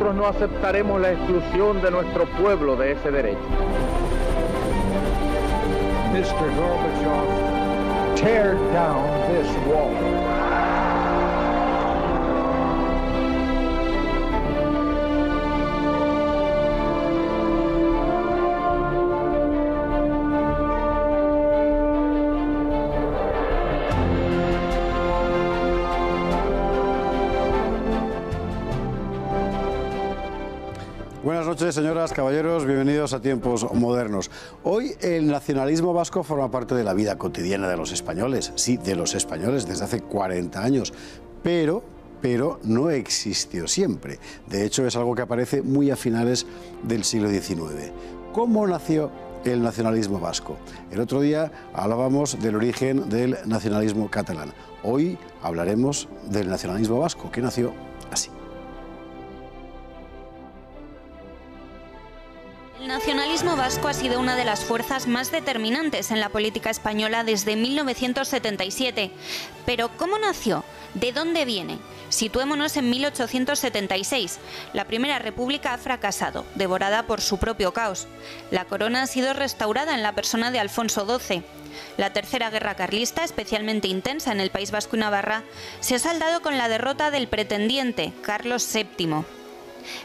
nosotros no aceptaremos la exclusión de nuestro pueblo de ese derecho. Mr. Gorbachev, tear down this wall. Buenas noches, señoras, caballeros, bienvenidos a Tiempos Modernos. Hoy el nacionalismo vasco forma parte de la vida cotidiana de los españoles, sí, de los españoles desde hace 40 años, pero no existió siempre. De hecho, es algo que aparece muy a finales del siglo XIX. ¿Cómo nació el nacionalismo vasco? El otro día hablábamos del origen del nacionalismo catalán. Hoy hablaremos del nacionalismo vasco, que nació así. El nacionalismo vasco ha sido una de las fuerzas más determinantes en la política española desde 1977. Pero ¿cómo nació? ¿De dónde viene? Situémonos en 1876. La Primera República ha fracasado, devorada por su propio caos. La corona ha sido restaurada en la persona de Alfonso XII. La Tercera Guerra Carlista, especialmente intensa en el País Vasco y Navarra, se ha saldado con la derrota del pretendiente, Carlos VII.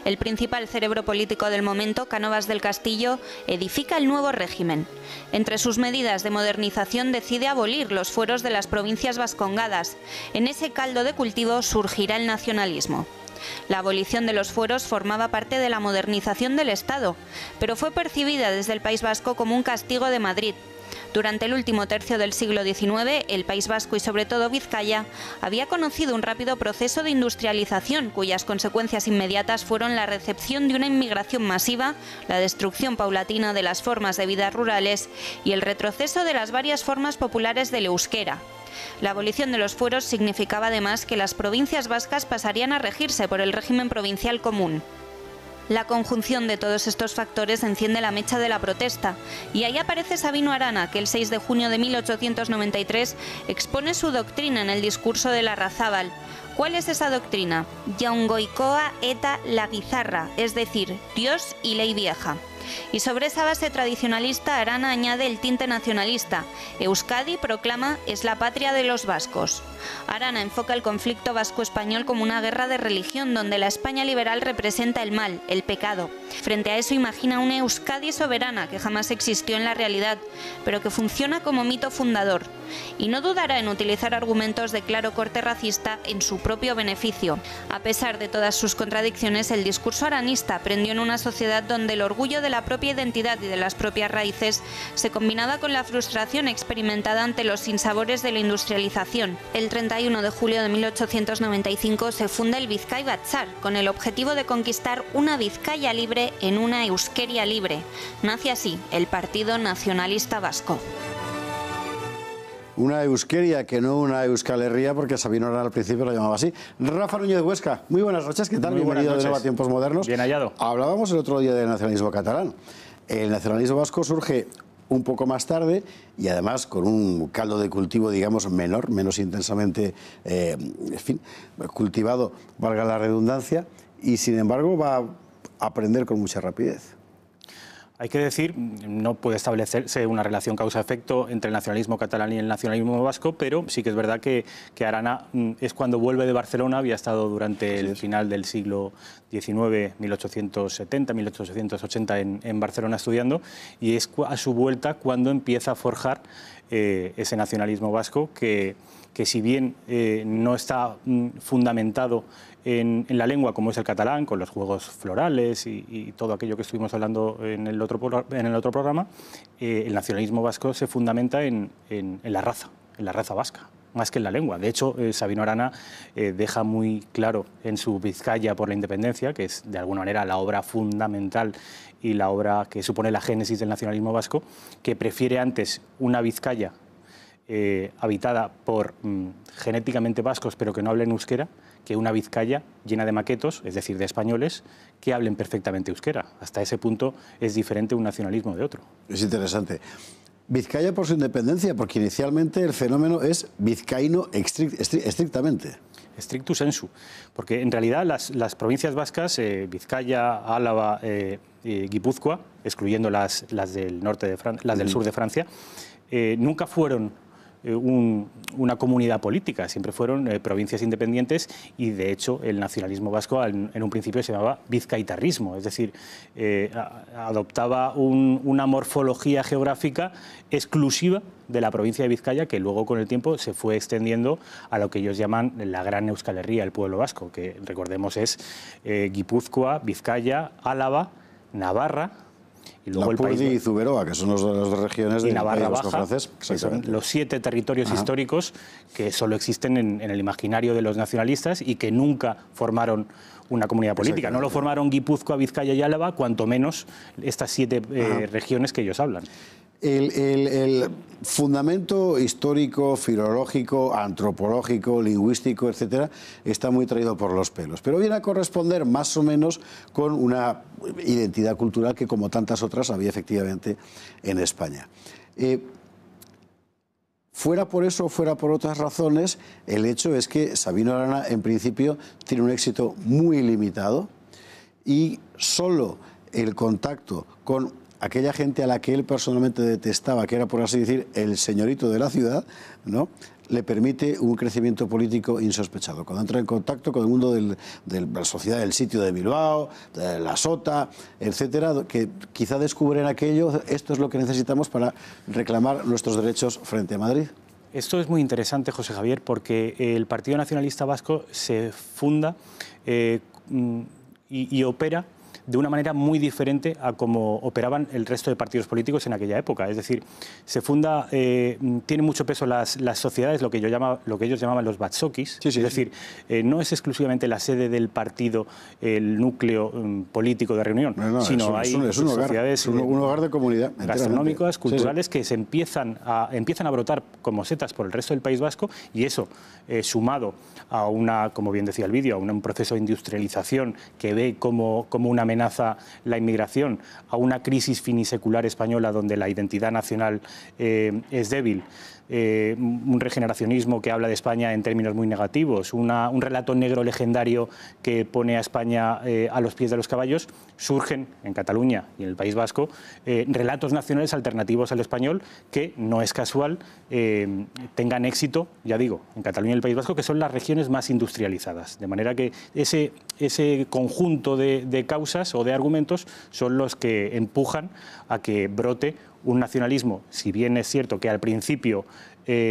El principal cerebro político del momento, Cánovas del Castillo, edifica el nuevo régimen. Entre sus medidas de modernización decide abolir los fueros de las provincias vascongadas. En ese caldo de cultivo surgirá el nacionalismo. La abolición de los fueros formaba parte de la modernización del Estado, pero fue percibida desde el País Vasco como un castigo de Madrid. Durante el último tercio del siglo XIX, el País Vasco y sobre todo Vizcaya había conocido un rápido proceso de industrialización cuyas consecuencias inmediatas fueron la recepción de una inmigración masiva, la destrucción paulatina de las formas de vida rurales y el retroceso de las varias formas populares del euskera. La abolición de los fueros significaba además que las provincias vascas pasarían a regirse por el régimen provincial común. La conjunción de todos estos factores enciende la mecha de la protesta, y ahí aparece Sabino Arana, que el 6 de junio de 1893 expone su doctrina en el discurso de Larrazábal. ¿Cuál es esa doctrina? Jaungoikoa eta la guizarra, es decir, Dios y ley vieja. Y sobre esa base tradicionalista, Arana añade el tinte nacionalista. Euskadi, proclama, es la patria de los vascos. Arana enfoca el conflicto vasco-español como una guerra de religión donde la España liberal representa el mal, el pecado. Frente a eso imagina una Euskadi soberana que jamás existió en la realidad, pero que funciona como mito fundador. Y no dudará en utilizar argumentos de claro corte racista en su propio beneficio. A pesar de todas sus contradicciones, el discurso aranista prendió en una sociedad donde el orgullo de la propia identidad y de las propias raíces se combinaba con la frustración experimentada ante los sinsabores de la industrialización. El 31 de julio de 1895 se funda el Bizkai Batzar, con el objetivo de conquistar una Vizcaya libre en una Euskeria libre. Nace así el Partido Nacionalista Vasco. Una Euskeria, que no una Euskal Herria, porque Sabino Arana al principio lo llamaba así. Rafa Núñez Huesca, muy buenas noches, ¿qué tal? Muy Bienvenido de nuevo a noches. Tiempos Modernos. Bien hallado. Hablábamos el otro día del nacionalismo catalán. El nacionalismo vasco surge un poco más tarde y además con un caldo de cultivo, digamos, menor, menos intensamente, cultivado, valga la redundancia, y sin embargo va a aprender con mucha rapidez. Hay que decir, no puede establecerse una relación causa-efecto entre el nacionalismo catalán y el nacionalismo vasco, pero sí que es verdad que Arana es cuando vuelve de Barcelona, había estado durante el final del siglo XIX, 1870, 1880 en Barcelona estudiando, y es a su vuelta cuando empieza a forjar ese nacionalismo vasco que si bien no está fundamentado en la lengua como es el catalán, con los juegos florales y todo aquello que estuvimos hablando en el otro programa, el nacionalismo vasco se fundamenta en la raza vasca, más que en la lengua. De hecho, Sabino Arana deja muy claro en su Vizcaya por la independencia, que es de alguna manera la obra fundamental y la obra que supone la génesis del nacionalismo vasco, que prefiere antes una Vizcaya habitada por genéticamente vascos pero que no hablen euskera, que una Vizcaya llena de maquetos, es decir, de españoles, que hablen perfectamente euskera. Hasta ese punto es diferente un nacionalismo de otro. Es interesante. Vizcaya por su independencia, porque inicialmente el fenómeno es vizcaíno estrictamente. stricto sensu, porque en realidad las provincias vascas, Vizcaya, Álava, Guipúzcoa, excluyendo las del norte de las del sur de Francia, nunca fueron una comunidad política, siempre fueron provincias independientes, y de hecho el nacionalismo vasco en un principio se llamaba vizcaitarrismo, es decir, adoptaba una morfología geográfica exclusiva de la provincia de Vizcaya, que luego con el tiempo se fue extendiendo a lo que ellos llaman la Gran Euskal Herria, el pueblo vasco, que recordemos es Guipúzcoa, Vizcaya, Álava, Navarra, y luego Lapurdi y Zuberoa, que son las dos regiones del País Vasco francés. Que son los 7 territorios históricos que solo existen en el imaginario de los nacionalistas y que nunca formaron una comunidad política. No lo formaron Guipúzcoa, Vizcaya y Álava, cuanto menos estas 7 regiones que ellos hablan. El fundamento histórico, filológico, antropológico, lingüístico, etcétera, está muy traído por los pelos, pero viene a corresponder más o menos con una identidad cultural que, como tantas otras, había efectivamente en España. Fuera por eso o fuera por otras razones, el hecho es que Sabino Arana, en principio, tiene un éxito muy limitado, y solo el contacto con aquella gente a la que él personalmente detestaba, que era, por así decir, el señorito de la ciudad, ¿no?, le permite un crecimiento político insospechado. Cuando entra en contacto con el mundo de la sociedad del sitio de Bilbao, de la Sota, etcétera, que quizá descubren aquello, esto es lo que necesitamos para reclamar nuestros derechos frente a Madrid. Esto es muy interesante, José Javier, porque el Partido Nacionalista Vasco se funda y opera de una manera muy diferente a como operaban el resto de partidos políticos en aquella época. Es decir, se funda, tiene mucho peso las sociedades, lo que ellos llamaban los batzokis. Es decir, no es exclusivamente la sede del partido, el núcleo político de reunión, sino hay sociedades, un hogar de comunidad gastronómicas, culturales, que se empiezan a brotar como setas por el resto del País Vasco, y eso, sumado a como bien decía el vídeo, a un proceso de industrialización que ve como una amenaza la inmigración, a una crisis finisecular española donde la identidad nacional es débil, un regeneracionismo que habla de España en términos muy negativos, un relato negro legendario que pone a España a los pies de los caballos, surgen en Cataluña y en el País Vasco relatos nacionales alternativos al español que, no es casual, tengan éxito, ya digo, en Cataluña y el País Vasco, que son las regiones más industrializadas. De manera que ese conjunto de causas o de argumentos son los que empujan a que brote un nacionalismo, si bien es cierto que al principio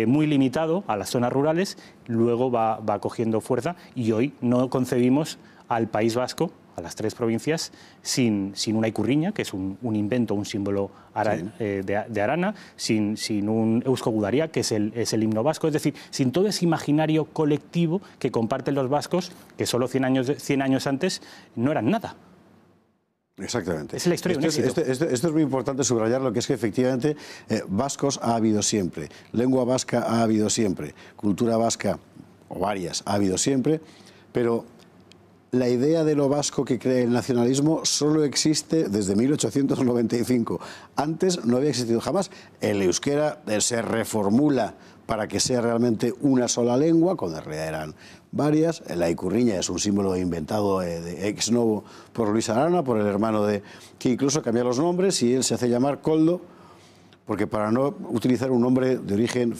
muy limitado a las zonas rurales, luego va cogiendo fuerza, y hoy no concebimos al País Vasco, a las 3 provincias, sin una ikurriña, que es un invento, un símbolo de Arana, sin un Eusko Gudaria, que es el himno vasco, es decir, sin todo ese imaginario colectivo que comparten los vascos, que solo 100 años antes no eran nada. Exactamente. Es la historia de un éxito. Esto es muy importante subrayarlo, que es que efectivamente vascos ha habido siempre, lengua vasca ha habido siempre, cultura vasca, o varias, ha habido siempre, pero la idea de lo vasco que crea el nacionalismo solo existe desde 1895. Antes no había existido jamás. El euskera se reformula para que sea realmente una sola lengua, cuando en realidad eran varias. La ikurriña es un símbolo inventado de ex novo por Luis Arana, por el hermano que incluso cambia los nombres, y él se hace llamar Koldo, porque para no utilizar un nombre de origen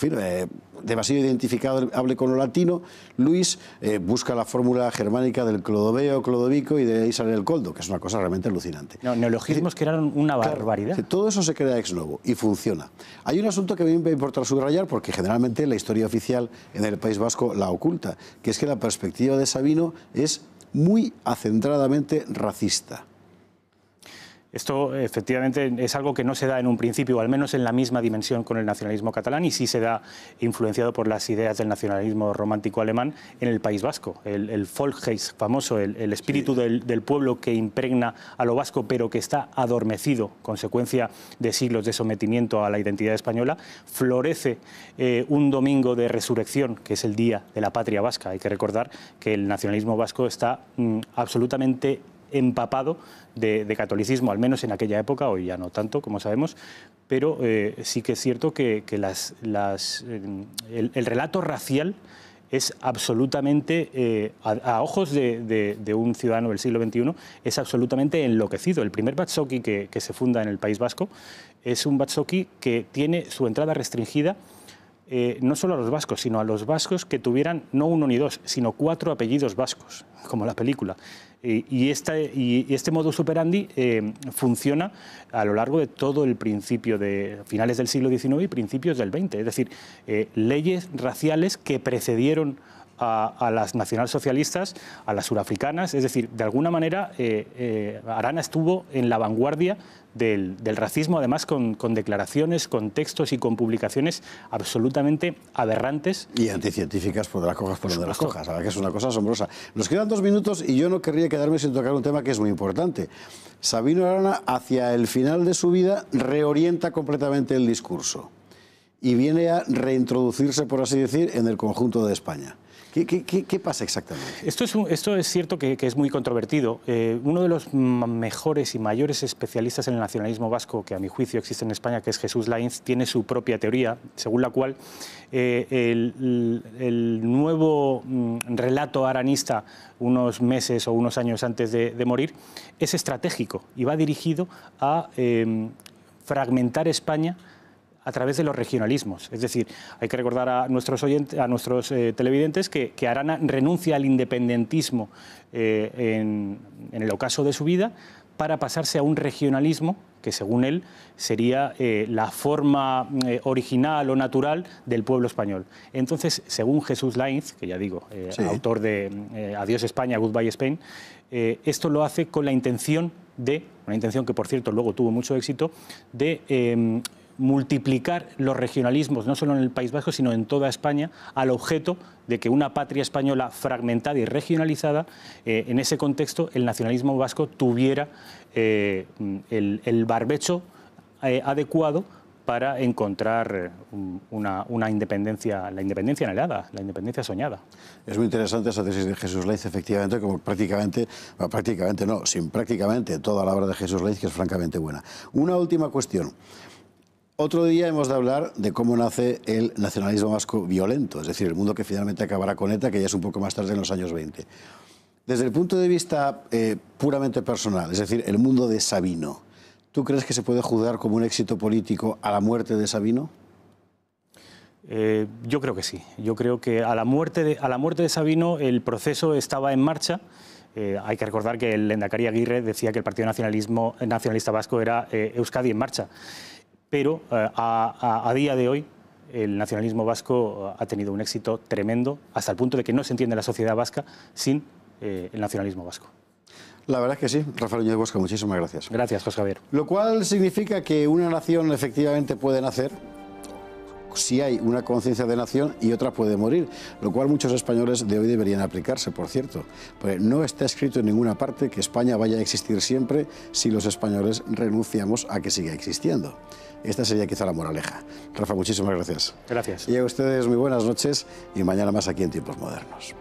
demasiado identificado, hable con lo latino, Luis busca la fórmula germánica del clodoveo, clodovico, y de ahí sale el coldo, que es una cosa realmente alucinante. Neologismos que eran una barbaridad. Todo eso se crea ex novo y funciona. Hay un asunto que a mí me importa subrayar, porque generalmente la historia oficial en el País Vasco la oculta, que es que la perspectiva de Sabino es muy acentradamente racista. Esto efectivamente es algo que no se da en un principio, o al menos en la misma dimensión con el nacionalismo catalán, y sí se da influenciado por las ideas del nacionalismo romántico alemán en el País Vasco. El Volksgeist famoso, el espíritu del pueblo que impregna a lo vasco, pero que está adormecido, consecuencia de siglos de sometimiento a la identidad española, florece un domingo de resurrección, que es el Día de la Patria Vasca. Hay que recordar que el nacionalismo vasco está absolutamente empapado de catolicismo, al menos en aquella época, hoy ya no tanto, como sabemos, pero sí que es cierto que el relato racial es absolutamente, a ojos de un ciudadano del siglo XXI, es absolutamente enloquecido. El primer batzoki que se funda en el País Vasco es un batzoki que tiene su entrada restringida no solo a los vascos, sino a los vascos que tuvieran no uno ni dos, sino 4 apellidos vascos, como la película. Y este modus operandi funciona a lo largo de todo el principio de finales del siglo XIX y principios del XX. Es decir, leyes raciales que precedieron a las nacionalsocialistas, a las surafricanas. Es decir, de alguna manera Arana estuvo en la vanguardia del racismo, además con declaraciones, con textos y con publicaciones absolutamente aberrantes. Y anticientíficas, por las cojas por donde las cojas, la verdad que es una cosa asombrosa. Nos quedan 2 minutos y yo no querría quedarme sin tocar un tema que es muy importante. Sabino Arana, hacia el final de su vida, reorienta completamente el discurso y viene a reintroducirse, por así decir, en el conjunto de España. ¿Qué pasa exactamente? Esto es cierto que es muy controvertido. Uno de los mejores y mayores especialistas en el nacionalismo vasco que a mi juicio existe en España, que es Jesús Lainz, tiene su propia teoría, según la cual el nuevo relato aranista, unos meses o unos años antes de morir, es estratégico y va dirigido a fragmentar España a través de los regionalismos. Es decir, hay que recordar a nuestros televidentes que Arana renuncia al independentismo en el ocaso de su vida para pasarse a un regionalismo que, según él, sería la forma original o natural del pueblo español. Entonces, según Jesús Lainz, que ya digo, sí, autor de Adiós España, Goodbye Spain, esto lo hace con la intención una intención que, por cierto, luego tuvo mucho éxito, de multiplicar los regionalismos, no solo en el País Vasco, sino en toda España, al objeto de que una patria española fragmentada y regionalizada, en ese contexto, el nacionalismo vasco tuviera el barbecho adecuado para encontrar una independencia, la independencia anhelada, la independencia soñada. Es muy interesante esa tesis de Jesús Lainz, efectivamente, como prácticamente toda la obra de Jesús Lainz, que es francamente buena. Una última cuestión. Otro día hemos de hablar de cómo nace el nacionalismo vasco violento, es decir, el mundo que finalmente acabará con ETA, que ya es un poco más tarde, en los años 20. Desde el punto de vista puramente personal, es decir, el mundo de Sabino, ¿tú crees que se puede juzgar como un éxito político a la muerte de Sabino? Yo creo que sí. Yo creo que a la muerte de Sabino el proceso estaba en marcha. Hay que recordar que el lehendakari Aguirre decía que el Partido Nacionalista Vasco era Euskadi en marcha. Pero a día de hoy el nacionalismo vasco ha tenido un éxito tremendo, hasta el punto de que no se entiende la sociedad vasca sin el nacionalismo vasco. La verdad es que sí. Rafael Núñez Bosca, muchísimas gracias. Gracias, José Javier. Lo cual significa que una nación efectivamente puede nacer si hay una conciencia de nación y otra puede morir, lo cual muchos españoles de hoy deberían aplicarse, por cierto. Pues no está escrito en ninguna parte que España vaya a existir siempre si los españoles renunciamos a que siga existiendo. Esta sería quizá la moraleja. Rafa, muchísimas gracias. Gracias. Y a ustedes muy buenas noches y mañana más aquí en Tiempos Modernos.